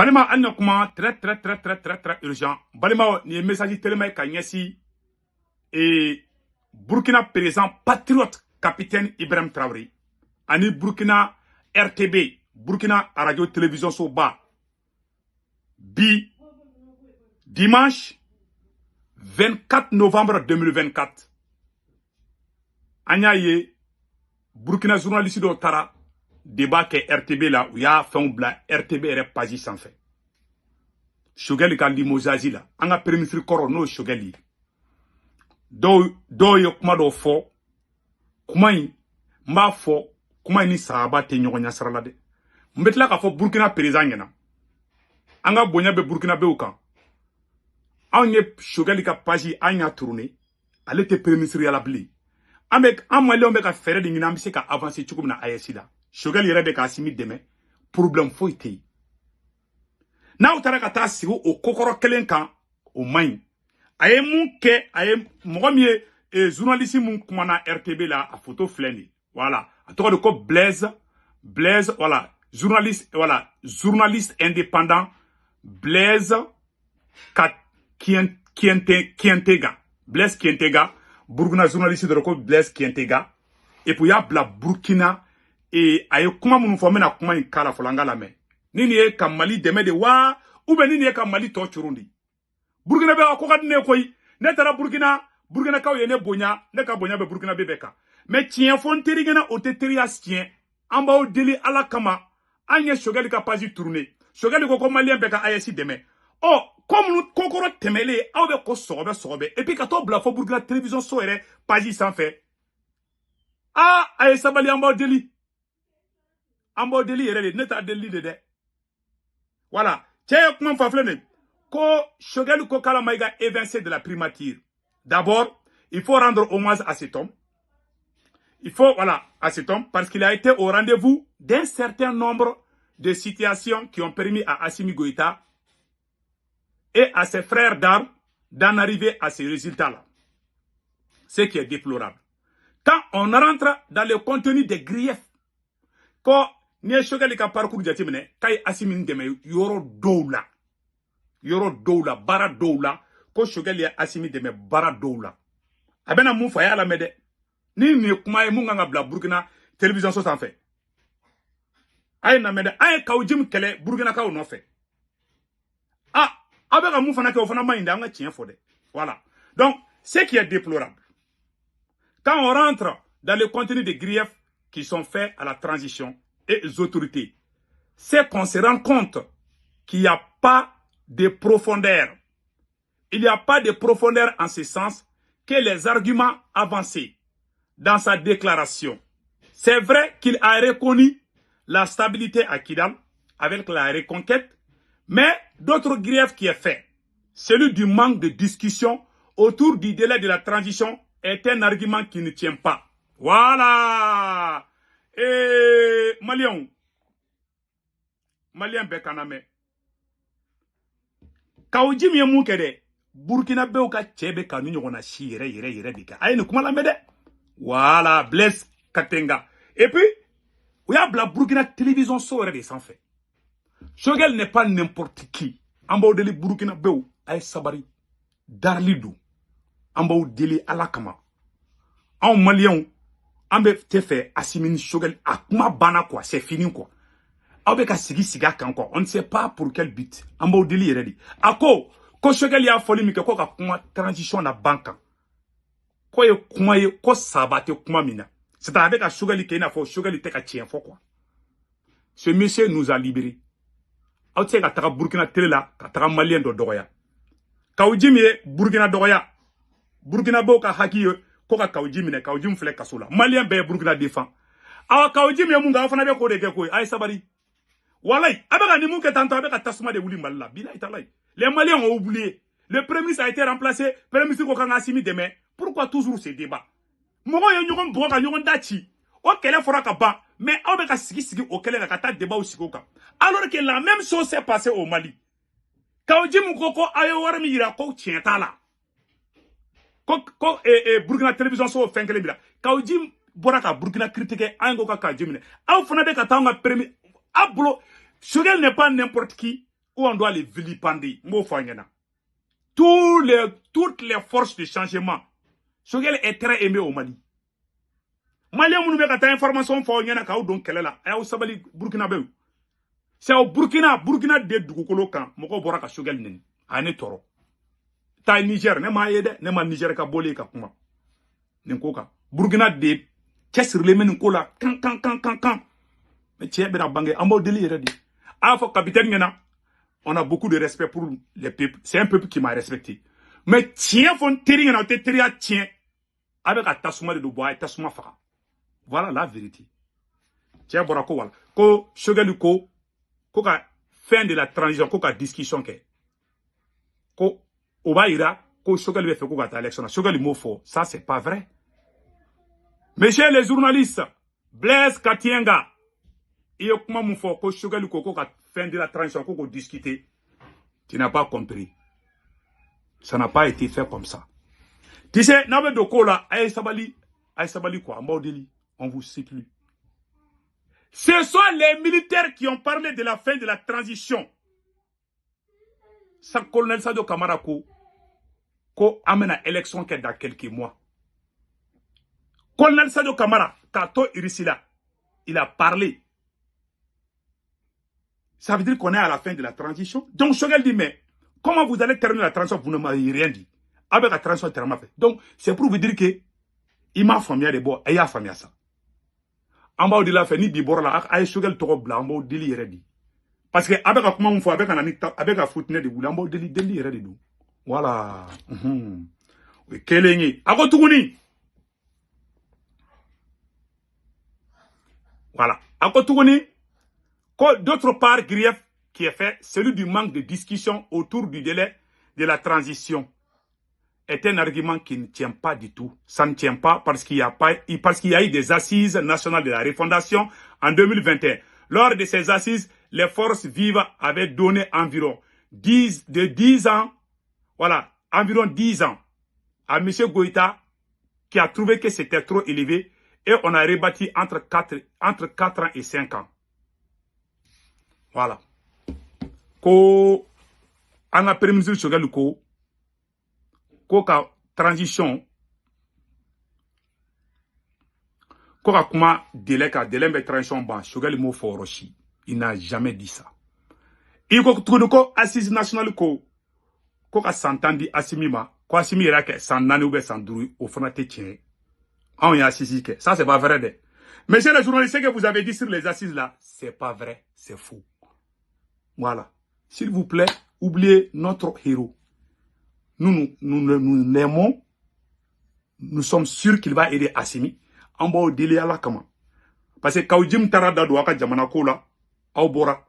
Balima anya kuma très urgent. Balima ni message tellement kanyesi et Burkina président patriote capitaine Ibrahim Traoré. Ani Burkina RTB, Burkina Radio Télévision Soba. Dimanche 24 novembre 2024. Anya ye Burkina journaliste do tara débat que RTB là où y a fait un blanc RTB est pas sans fait. Chogali ka limousasi là, anga premier koro no chogali. Do yo kuma do fo kuma yi mba fo kuma ni sahaba te nyogonya sarala de. Mbetla ka fo Burkina président ngena. Anga bonya be Burkina be ukan. Anye chogali ka page anya tourner, ale te premier ministre ya la bli. Amek amale on be ka fere de ngina mbise ka avancer chukum na ayesida. Chogali yere be ka asimi deme problème fo ite. Na utara ka ta sigo o kokoro kelen kan o main. Aye moun ke aye mogomie journaliste moun kumana RTB la a photo fleni. Voilà. A to de ko Blaise voilà, journaliste indépendant Blaise Kientega. Blaise Kientega, Burkina journaliste de ko Blaise Kientega. Et puis ya bla Burkina et aye kuma moun fo mena kuma in kala folanga la me. Nini e ka Mali deme de wa ou ben nini e ka Mali to churundi. Burkina be ko kadne koy ne tara Burkina ka yene bonya ne ka bonya be Burkina be beka mais tien fon terigena o te terias tien amba o deli ala kama anya shogali ka page tourner shogali ko malien beka ayesi deme oh comme nous kokoro temele aw be ko sobe et puis ka to bla fo Burkina télévision so ere page sans fait ah ayesa bali amba o deli ere ne ta deli de voilà tiens comment fa flene ko Choguel ko kala maïga évincé de la primature. D'abord, il faut rendre hommage à cet homme. À cet homme, parce qu'il a été au rendez-vous d'un certain nombre de situations qui ont permis à Assimi Goïta et à ses frères d'armes d'en arriver à ces résultats-là. Ce qui est déplorable. Quand on rentre dans le contenu des griefs, quand ne Choguel ka parcours jatimene, kay Assimi Ndeme yoro doula. Yoro doula, bara doula, ko Choguel ya Assimi Deme bara doula. Abena mou faya la mede. Ni kuma e munga bla Burkina télévision so sans fait. Aye na mede, aye kaujim kele Burkina ka no fait. Ah, abega mou fana ke ofana mainda nga tien fode. Voilà. Donc, ce qui est déplorable. Quand on rentre dans le contenu des griefs qui sont faits à la transition et aux autorités, c'est qu'on se rend compte qu'il n'y a pas de profondeur. Il n'y a pas de profondeur en ce sens que les arguments avancés dans sa déclaration. C'est vrai qu'il a reconnu la stabilité à Kidal avec la reconquête, mais d'autres griefs qui est fait, celui du manque de discussion autour du délai de la transition est un argument qui ne tient pas. Voilà. Et Malien Bekaname. Kaujim ye mun kede Burkina be ka chebe kanu nyona shi yere dika ayene kuma la mede voilà Blaise Katenga et puis il y a la Burkina télévision so de sans fait Choguel n'est pas n'importe qui amba deli Burkina be ay sabari darlidu amba deli alakama en malien ambe te fait Assimi Choguel akuma bana quoi c'est fini quoi. Avec siga kanko, on ne sait pas pour quel but. Ambo deli ready. Ako, ko Choguel ya foli mi ko ka kuma transition na banka. Ko ye kuma ye ko sabate kuma mina. C'est avec a Choguel ki na fo Choguel te ka tien fo quoi. Ce monsieur nous a libérés. Aw te ka taka Burkina télé la, ka taka Malien do dogoya. Kaujimi Burkina dogoya. Burkina bo ka haki ko ka kaujimi ne kaujim fle kasola. Malien be Burkina défend. Awa kaujimi munga fana be ko de ke ko ay sabari. Walay, abega ni mouke tanto abega tasuma de wuli Malila. Bila italay. Les Maliens ont oublié. Le premier ministre a été remplacé. Premier ministre Kokanga Assimi Deme. Pourquoi toujours ces débats? Mogo yon boka yon dachi. O kele fora ka ba. Mais abega sigi o kele ka ta débat aussi koka. Alors que la même chose s'est passée au Mali. Kaoji Moukoko ayo warmi ira ko tienta la. Burkina télévision so fenkele bila. Kaoji boraka Burkina critiquer angoka ka jimine. Aw fana de ka tanga premier Ablo, Choguel n'est pas n'importe qui, qu'on doit les vilipender. Toutes les forces de changement. Choguel est très aimé au Mali. Malien mounou beka ta information fo nyana ka don kelela ay sabali Burkina be. C'est au Burkina de dugukolo kan moko bora ka Choguel nini. Ane toro. Ta Niger ne ma yede ne ma Niger ka bolé ka kuma. Nenkoka. Burkina de kesir le men ko la kan. Mais tiens bena bangé ambo deli yere di. A fo capitaine ngena. On a beaucoup de respect pour les peuples. C'est un peuple qui m'a respecté. Mais tiens fon teri ngena te teri a tiens avec a tasuma de bois et tasuma faka. Voilà la vérité. Tiens, Borako, voilà. Ko Choguel ko ka fin de la transition, ko ka discussion ke. Ko oba ira, ko Choguel veut faire ko ka élection. Choguel mot fort. Ça, c'est pas vrai. Messieurs les journalistes, Blaise Katienga, il y a comment mon fort, ko Choguel ko ka fin de la transition, ko discuter. Tu n'as pas compris. Ça n'a pas été fait comme ça. Tu sais, n'avez de ko là, aïe sabali quoi, Maudeli. On vous cite plus. Ce sont les militaires qui ont parlé de la fin de la transition. Ça, colonel Sadio Kamara, ko amène à élection dans quelques mois. Colonel Sadio Kamara, Kato Irisila, il a parlé. Ça veut dire qu'on est à la fin de la transition. Donc, Choguel dit, mais comment vous allez terminer la transition? Vous ne m'avez rien dit. Avec la transition, tellement fait. Donc, c'est pour vous dire que il m'a famille des bois et il a famille ça. En bas de la fin, ni bibor la, aïe Choguel trop blanc, en bas de l'y dit. Parce que avec un comment on fait, avec un footnet de boule, en bas de l'y dit. Voilà. Oui, Kéléni. A Kotougouni. Voilà. A Kotougouni. D'autre part, grief qui est fait, celui du manque de discussion autour du délai de la transition est un argument qui ne tient pas du tout. Ça ne tient pas parce qu'il y a eu des assises nationales de la refondation en 2021. Lors de ces assises, les forces vives avaient donné environ 10 ans, voilà, environ 10 ans à M. Goïta qui a trouvé que c'était trop élevé et on a rebâti entre 4 ans et 5 ans. Voilà. Ko on a permis de Choguel ko ka transition ko ka kuma délai be transition ban Choguel mo foroshi. Il n'a jamais dit ça. Il ko assise nationale ko ka s'entendre Assimi ma ko Assimi ira ke sanani ou be sanduru au fana te tien. On y a assise que ça c'est pas vrai de. Monsieur le journaliste, ce que vous avez dit sur les assises là, c'est pas vrai, c'est faux. Voilà. S'il vous plaît, oubliez notre héros. Nous l'aimons. Nous sommes sûrs qu'il va aider Assimi. En bas au délai à la kama. Parce que quand Jim Tarada doit ka jamana kola, Aubora,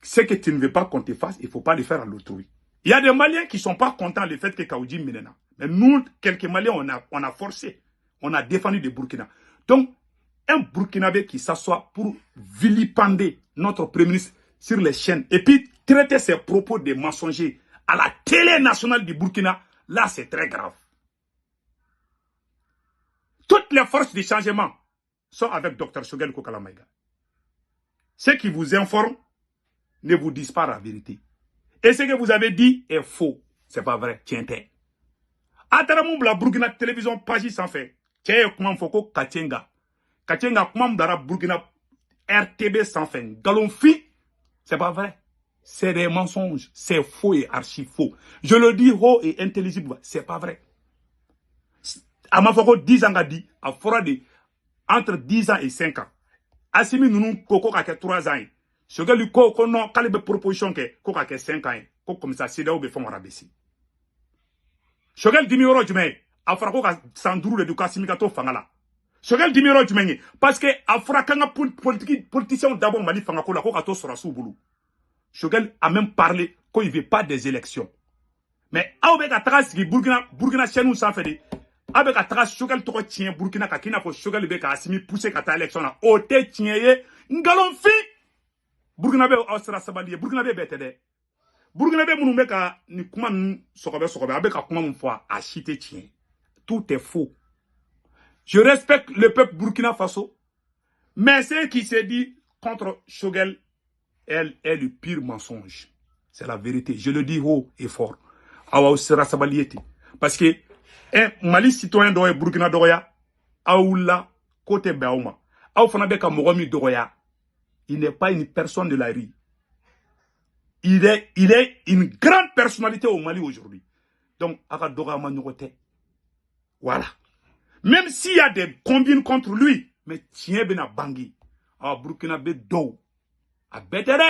ce que tu ne veux pas qu'on te fasse, il ne faut pas le faire à l'autrui. Il y a des Maliens qui ne sont pas contents du fait que Kaoudim Minena. Mais nous, quelques Maliens, on a forcé. On a défendu des Burkina. Donc, un Burkinabé qui s'assoit pour vilipender notre Premier ministre sur les chaînes et puis traiter ses propos de mensongers à la télé nationale du Burkina, là c'est très grave. Toutes les forces de changement sont avec Dr Choguel Kokalamaïga. Ceux qui vous informent ne vous disent pas la vérité. Et ce que vous avez dit est faux. C'est pas vrai. Tiens, tiens. Ataramou la Burkina télévision page sans fait. Tiens, comment faut Katienga. Katienga, comment dara Burkina RTB sans fin. Galonfi. C'est pas vrai. C'est des mensonges. C'est faux et archi faux. Je le dis haut et intelligible. C'est pas vrai. À ma fois 10 ans a dit, à fora de entre 10 ans et 5 ans. Assimi nous koko ka 3 ans. Ce que lui koko non calibre proposition que koko ka 5 ans. Koko comme ça c'est là où be font rabesi. Choguel dimiro jume a fora ko ka sanduru le dukasimi ka to fangala. Choguel dimiro jume parce que a fora kanga politicien d'abord mali fanga ko la ko ka to sora sous boulou. Choguel a même parlé qu'il ne veut pas des élections. Mais avec la Burkina chez nous sans faire avec la Choguel toko tient Burkina kakina ko Choguel be ka Assimi pousser kata élection na ote tient ye ngalon fi Burkina be austra sabali Burkina be betede Burkina be munu be ka ni kuma sokobe avec ka kuma mon fois a chité tient. Tout est faux. Je respecte le peuple Burkina Faso, mais ce qui s'est dit contre Choguel, elle est le pire mensonge. C'est la vérité. Je le dis haut et fort. Awa sera sabaliete. Parce que un Mali citoyen doye Burkina doya, aoula côté Baouma. Aou fanabeka Mogomi doya. Il n'est pas une personne de la rue. Il est une grande personnalité au Mali aujourd'hui. Donc, aka doga manyote. Voilà. Même s'il y a des combines contre lui, mais tiens ben à Bangui. À Burkinabé do. À Bédéré.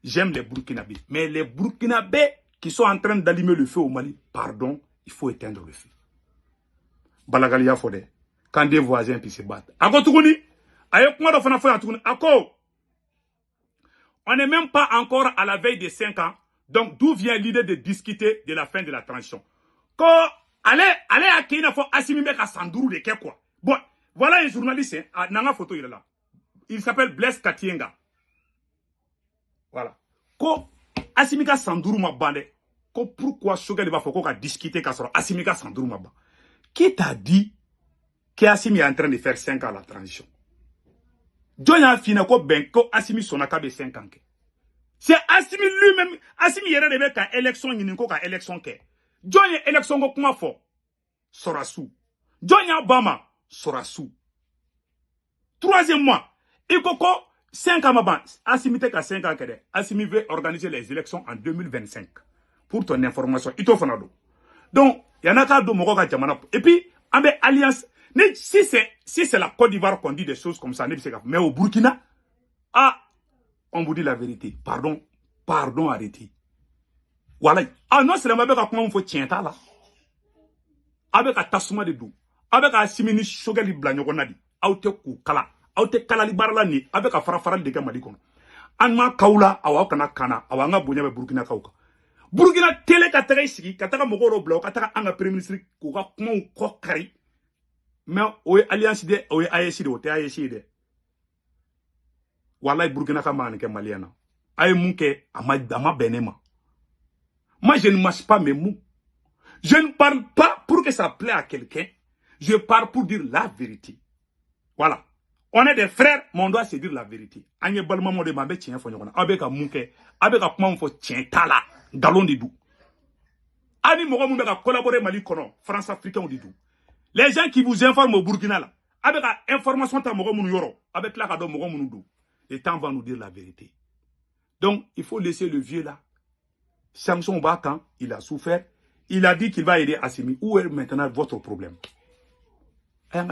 J'aime les Burkinabés. Mais les Burkinabés qui sont en train d'allumer le feu au Mali, pardon, il faut éteindre le feu. Balagalia Fode. Quand des voisins puis se battent. Ako Tougouni. Ayo kuma do fana fo ya Tougouni. Ako. On n'est même pas encore à la veille des 5 ans. Donc, d'où vient l'idée de discuter de la fin de la transition? Ko, allez à Kina fo Assimi Beka Sandourou de quoi. Bon, voilà un journaliste, hein, Nanga photo il est là. Il s'appelle Blaise Katienga. Voilà. Ko Asimika Sandourou ma bande. Ko pourquoi Choguel va faut discuter sur Asimika Sandourou ma bande? Qui t'a dit qu'Assimi est en train de faire 5 ans la transition? Joya fina ko ben ko Assimi sonaka be 5 ans. C'est Assimi lui-même. Assimi yere de ka élection ni ko ka élection ke. Joya élection ko kuma fo. Sorasu. Joya Obama Sorasu. Troisième mois. Ikoko 5 ans maban. Assimi te ka 5 ans kede. Assimi veut organiser les élections en 2025. Pour ton information, ito fanado. Donc, il y en a qu'à deux mots jamana. Et puis, avec alliance, si c'est la Côte d'Ivoire qu'on dit des choses comme ça, mais au Burkina, ah, on vous dit la vérité. Pardon, arrêtez. Voilà. Ah non, c'est la même chose qu'on faut tiens là. Avec un tasuma de dou. Avec un simini chogali blanyogonadi. Aute kala. Aute kala libarla ni. Avec un farafara de gamadikon. Anma kaula, awa kana kana. Awa nga bonya Burkina kauka. Burkina tele kataka isiki, kataka mogoro blanc, kataka anga premier ministre, koka kuma ko kari. Mais oye alliance de, oye AEC de, ote AEC de. Wallahi Burkina kama anike maliana. Aye mouke ama benema. Moi je ne mâche pas mes mots. Je ne parle pas pour que ça plaît à quelqu'un. Je parle pour dire la vérité. Voilà. On est des frères, mais on doit se dire la vérité. Anye balma mo de mabe tien fo nyona. Abeka mouke, abeka kuma fo tien tala. Galon de dou. Ani mogo mou beka collaborer Mali kono, France africain de dou. Les gens qui vous informent au Burkina là, avec information ta mogo mou yoro, avec la kado mogo mou dou. Le temps va nous dire la vérité. Donc, il faut laisser le vieux là. Samson Bakan, il a souffert. Il a dit qu'il va aider Assimi. Où est maintenant votre problème? En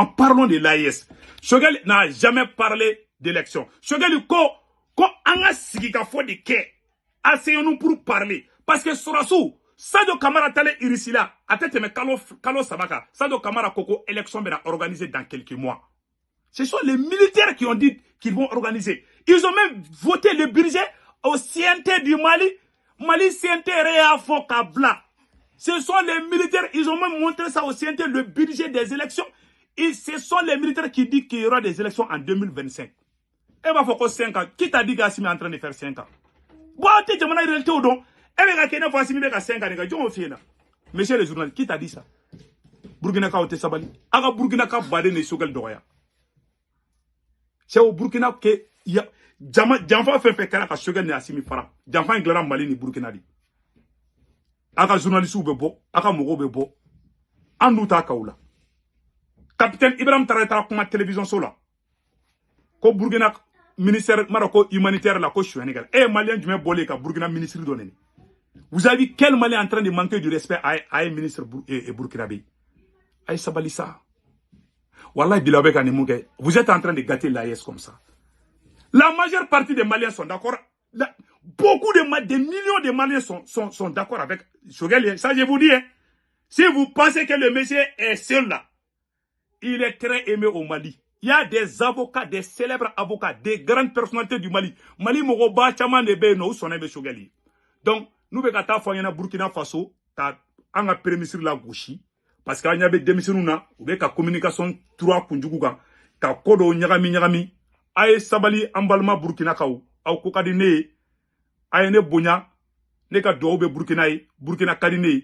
parlant de l'AIS, Choguel n'a jamais parlé d'élection. Choguel, quand on a sigika fo de ke, asseyons-nous pour parler. Parce que Sorasu, Sadio Kamara tale irisila, a tête me Kalo Sabaka, Sadio Kamara Koko, élection sera organisée dans quelques mois. Ce sont les militaires qui ont dit qu'ils vont organiser. Ils ont même voté le budget au CNT du Mali. Mali CNT Réa Fokabla. Ce sont les militaires, ils ont même montré ça au CNT, le budget des élections. Et ce sont les militaires qui disent qu'il y aura des élections en 2025. Et va faut 5 ans. Qui t'a dit qu'Assimi est en train de faire 5 ans? Bon, tu es en réalité au don. Et bien, qu'il y a 5 ans, monsieur le journaliste, qui t'a dit ça? Burkina Ka Ote Sabali. Aga Burkina Ka Bade ne Choguel Doya. C'est au Burkina que il y a Janfa fait kara ka Choguel ne Assimi Fara. Janfa Inglara Mali ni Burkina di. Aga journaliste ou bebo, aga mogo bebo. Anouta kaoula. Capitaine Ibrahim Traoré kuma télévision sola. Ko Burkina ministère Maroko humanitaire la ko Sénégal. Eh Malien du même bolé ka Burkina ministre donné. Vous avez vu quel Malien en train de manquer du respect à un ministre et burkinabé? Aïe Sabalissa. Wallah Bilabek Anemouke, vous êtes en train de gâter l'AES comme ça. La majeure partie des Maliens sont d'accord. Beaucoup des millions de Maliens sont d'accord avec Choguel. Ça, je vous dis, hein. Si vous pensez que le monsieur est seul là, il est très aimé au Mali. Il y a des avocats, des célèbres avocats, des grandes personnalités du Mali. Mali Moroba, Chaman de Beno, son aimé Choguel. Donc, nous devons faire Burkina Faso, un premier ministre la gauche. Parce qu'il y a des démissions, ou des communication 3 kunjuguga, ka kodo nyagami, aye sabali ambalma Burkina Kao, au kokadine, aye ne bonya, ne ka dobe Burkina kadine,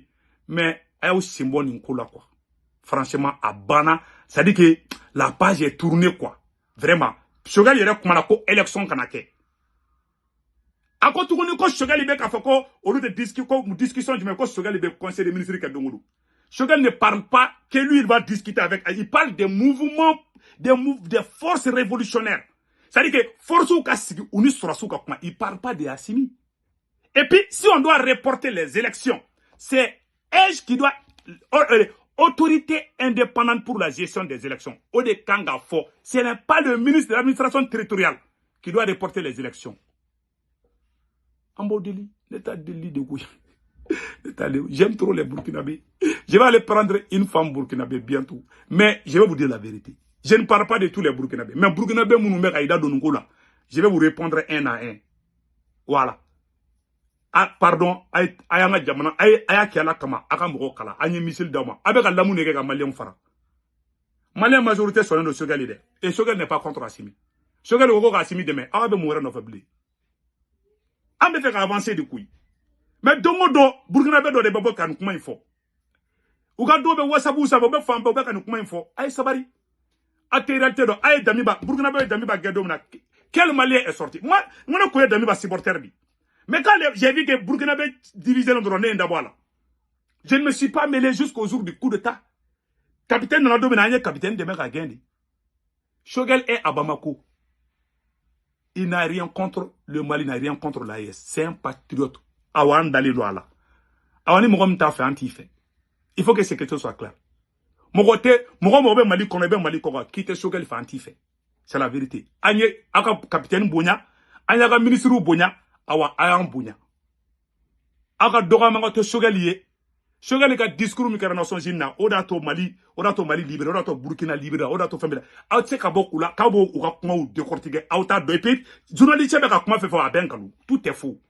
mais aye au symbole n'inkola quoi. Franchement, à Bana, ça dit que la page est tournée quoi. Vraiment. Choguel yere kumana ko élection kanake. Ako tuguni ko Choguel be ka fako au lieu de discussion du ko Choguel be conseil des ministres Kadongulu. Choguel ne parle pas que lui il va discuter avec, il parle des mouvements des forces révolutionnaires. C'est-à-dire que force ou kasigi uni sorasu ka kuma, il parle pas de Assimi. Et puis si on doit reporter les élections, c'est EJ qui doit autorité indépendante pour la gestion des élections. Au de Kanga Fo, ce n'est pas le ministre de l'administration territoriale qui doit reporter les élections. Ambo Deli, l'état Deli de Gouya. J'aime trop les Burkinabés. Je vais aller prendre une femme burkinabé bientôt. Mais je vais vous dire la vérité. Je ne parle pas de tous les Burkinabés. Mais Burkinabé, je vais vous répondre un à un. Voilà. Ah, pardon, ayanga jamana, ayakiala kama, akambo kala, anye misil dama, avec la mounege ga malien fara. Malien majorité sont de Choguel ide. Et Choguel n'est pas contre Assimi. Choguel ogo Assimi demain, arabe mourir no fabli. Ambe fait avancer du couille. Mais dongo do, Burkinabé do de babo kan kuma info. Uga do be wasabu sa be fam be kan kuma info. Ay sabari. Atéralité do, ay damiba, Burkinabé damiba gedomna. Quel malien est sorti? Moi, on a connu damiba supporter bi. Mais quand j'ai vu que Burkinabé divisait le drone d'abord, je ne me suis pas mêlé jusqu'au jour du coup d'État. Capitaine Nando Benanye, capitaine de Megagendi. Choguel est à Bamako. Il n'a rien contre le Mali, il n'a rien contre l'AES. C'est un patriote. Awan Dali Douala. Awani Mogom Tafé anti-fait. Il faut que cette question soit claire. Mogote, Mogom Mali Konebe Mali Kora, quitte Choguel fait anti-fait. C'est la vérité. Agne, Aka capitaine Bonya, Agnaga ministre Bonya, Awa Ayan Bonya. Aka Doga Mangote Choguel yé. Choguel ka discours mi karana son jinna, odato Mali libéré, odato Burkina libéré, odato famille. Aw tse ka boku la, ka bo ou ka kuma ou décortiquer, aw ta do epit, journaliste ka kuma fait fort à Benkalou. Tout est faux.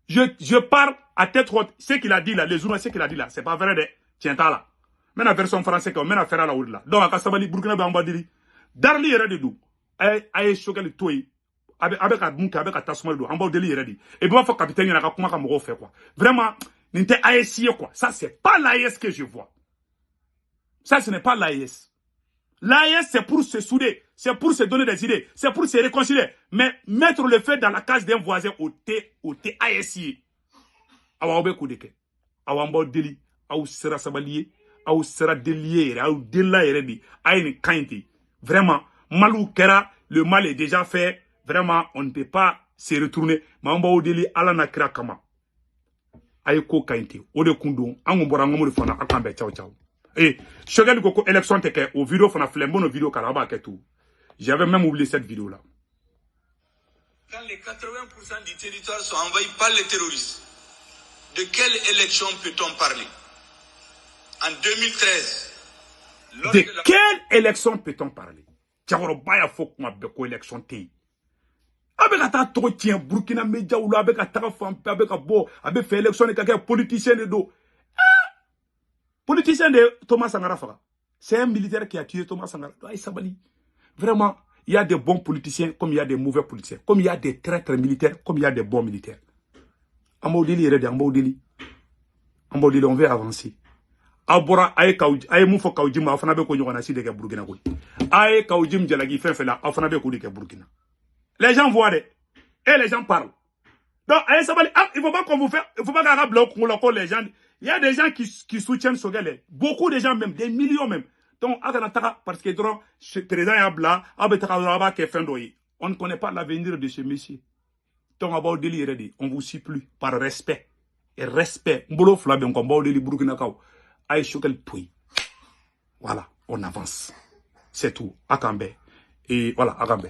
Je parle à tête haute. Ce qu'il a dit là, les journalistes, ce qu'il a dit là, c'est pas vrai de tiens là. Mais la version française, on mène à faire à la oula. Donc, à Kassabali, Burkina Bambadiri, Darli est ready do. Aye Choguel Toy, avec un bouc, avec un tasmal do, Ambadeli est ready. Et bon, faut capitaine, il y a comment comme fait quoi. Vraiment, n'était ASI quoi. Ça, c'est pas l'AS que je vois. Ça, ce n'est pas l'AS. L'AS, c'est pour se souder, c'est pour se donner des idées, c'est pour se réconcilier. Mais mettre le fait dans la case d'un voisin au ASI. Awa obe kudeke. Awa mbo deli. Awa sera sabaliye. Awa sera deliye. Awa dela erebi. Aïe kainti. Vraiment, malou kera, le mal est déjà fait. Vraiment, on ne peut pas se retourner. Ma mbo deli ala na kira kama. Aïe ko kainti. Ode kundon. Ango mbora ngomo fana akambe ciao ciao. Et Choguel Koko élection teke au vidéo fana flembo no vidéo karaba ke tout. J'avais même oublié cette vidéo là. Quand les 80% du territoire sont envahis par les terroristes, de quelle élection peut-on parler? En 2013. De quelle élection peut-on parler? Tiagoro baya fok ma beko élection te. Avec ta to tien Burkina Media ou avec ta femme avec bo avec fait élection et quelqu'un politicien de dos. Politicien de Thomas Sankara Faga. C'est un militaire qui a tué Thomas Sankara. Vraiment, il y a des bons politiciens comme il y a des mauvais politiciens. Comme il y a des traîtres militaires, comme il y a des bons militaires. Ambaudeli, on veut avancer. Abora, aye moufo kaoujim, afanabe ko nyona si de Burkina. Aye kaoujim djalagi fenfela, afanabe ko de Burkina. Les gens voient et les gens parlent. Donc, aye sabali, il faut pas qu'on vous fasse, il faut pas qu'on bloque les gens. Il y a des gens qui soutiennent Choguel. Beaucoup de gens même, des millions même. Donc, parce que ce président on ne connaît pas l'avenir de ce monsieur. Donc, on vous suit plus par respect. Et respect. Voilà, on avance. C'est tout. Akambe. Et voilà, Akambe.